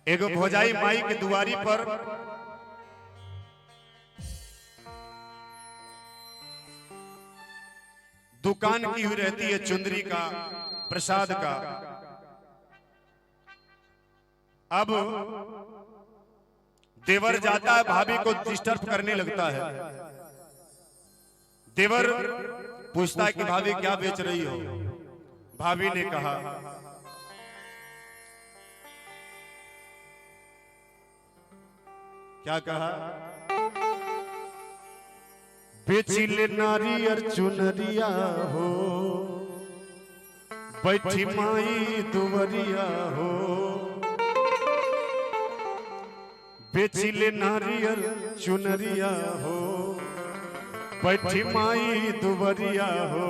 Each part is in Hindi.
एगो भौजाई माई के दुआरी पर दुकान की हुई रहती है चुंदरी का, प्रसाद का। अब देवर जाता है, भाभी को डिस्टर्ब करने लगता है। देवर पूछता है कि भाभी क्या बेच रही हो। भाभी ने कहा क्या कहा, बेचिले नारियर चुनरिया हो, बैठी माई दुवरिया हो। बेचिले नारियर चुनरिया हो, बैठी माई दुवरिया हो।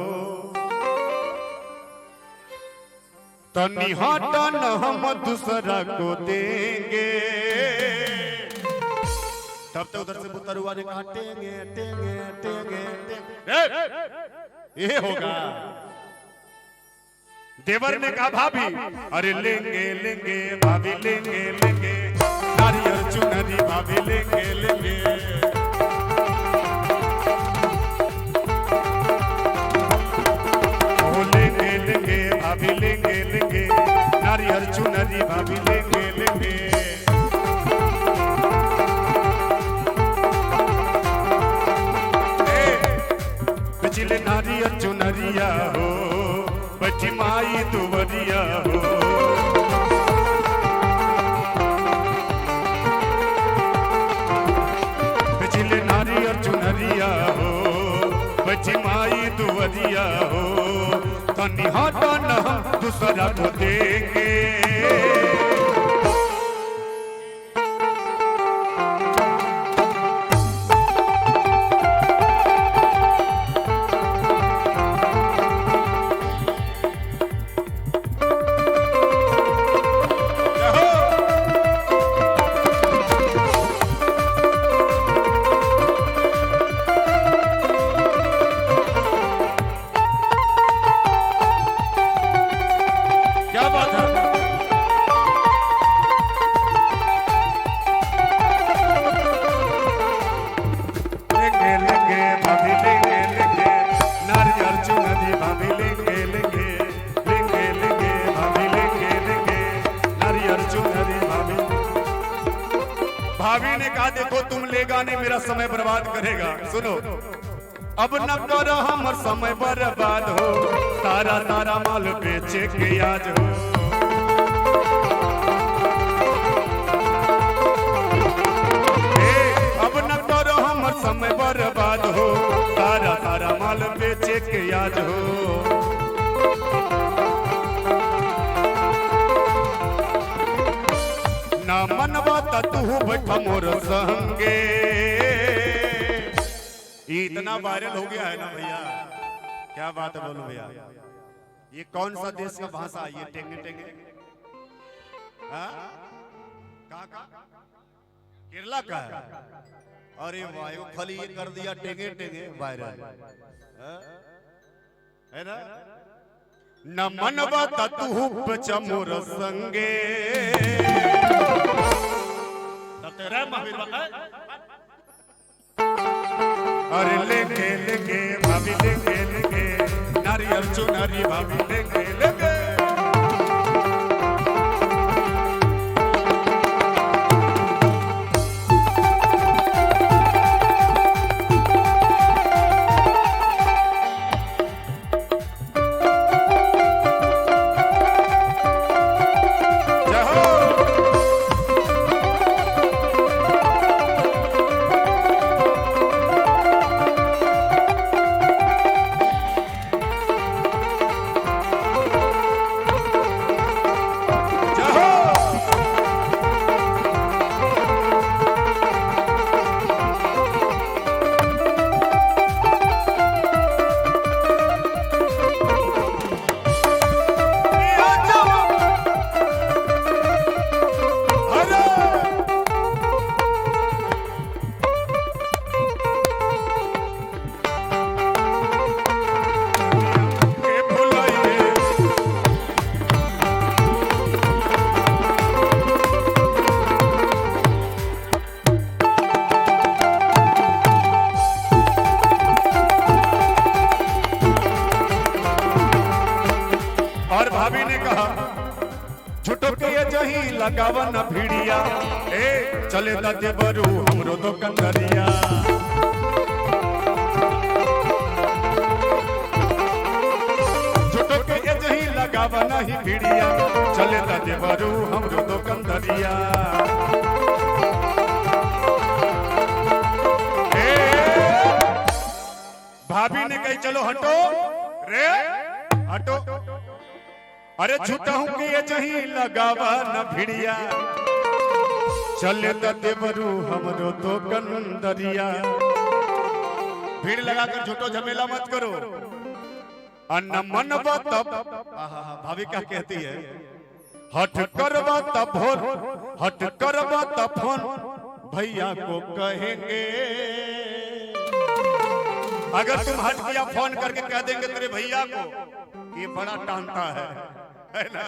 तनी हटन हम दूसरा को देंगे। तब तक उधर से बुतरुआ ने कहा टेंगे टेंगे टेंगे टेंगे। ये होगा। देवर ने कहा भाभी, अरे लेंगे लेंगे भाभी लेंगे लेंगे, नारियल चुनरी भाभी लेंगे लेंगे। ओ लेंगे लेंगे भाभी लेंगे लेंगे, नारियल चुनरी भाभी लेंगे लेंगे। पिछले नारियल चुनरिया हो, बची माई दुवरिया हो। पिछले नारियल चुनरिया हो, बची माई दुवरिया हो। तनी हटन हम दूसरा को देंगे। भाभी ने कहा देखो तुम लेगा नहीं, मेरा समय बर्बाद करेगा। सुनो, अब न करो हमर समय बर्बाद हो, तारा तारा माल बेचे के आज हो। अब न करो हमर समय बर्बाद हो, तारा तारा माल बेचे के आज हो। ना मनवा तू बैठा मोर संगे। इतना वायरल हो गया है ना भैया, क्या बात है बोलो भैया। ये कौन सा देश का भाषा है ये टेंगे टेंगे? केरला का है। अरे वाह, खाली ये कर दिया टेंगे टेंगे वायरल है ना। न मनवा तू बचा मोर संगे। अरे लेंगे लेंगे भाभी लेंगे लेंगे, नारियल चुनरी भाभी लेंगे लेंगे। लगावा न भिड़िया ए चले ता देवरू हमरो तो कंदरिया झूठो के एजही लगावा नहीं भिड़िया चले ता देवरू हमरो तो कंदरिया भाभी ने कही चलो हटो रे हटो अरे झूठा हूं कि ये जही लगावा न भिड़िया चले त देवरू हमरो तो कंदरिया भीड़ लगाकर झूठो झमेला मत करो अन्न मन तब भाभी क्या कहती है हट करवा तब भोर हट करवा तब फोन भैया को कहेंगे अगर तुम हट किया फोन करके कह देंगे तेरे भैया को ये बड़ा टांगता है ना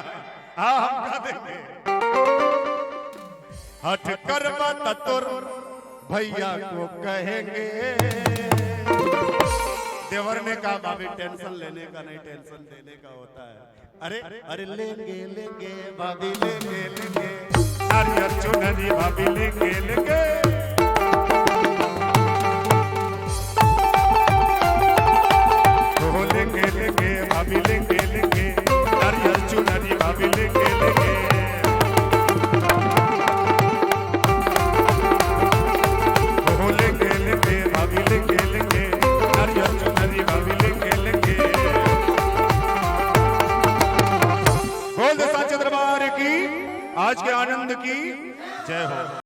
हाँ हम कह देंगे हट करवा तोर भैया को कहेंगे देवर ने कहा भाभी टेंशन लेने का नहीं टेंशन देने का होता है अरे अरे लेंगे लेंगे भाभी लेंगे लेंगे नारियल चुनरी भाभी लेंगे लेंगे लेंगे लेंगे भाभी लेंगे लेंगे नारियल चुनरी भाभी लेंगे लेंगे लेंगे लेंगे भाभी लेंगे लेंगे नारियल चुनरी भाभी लेंगे लेंगे बोल दे साचे दरबार की आज के आनंद की जय हो।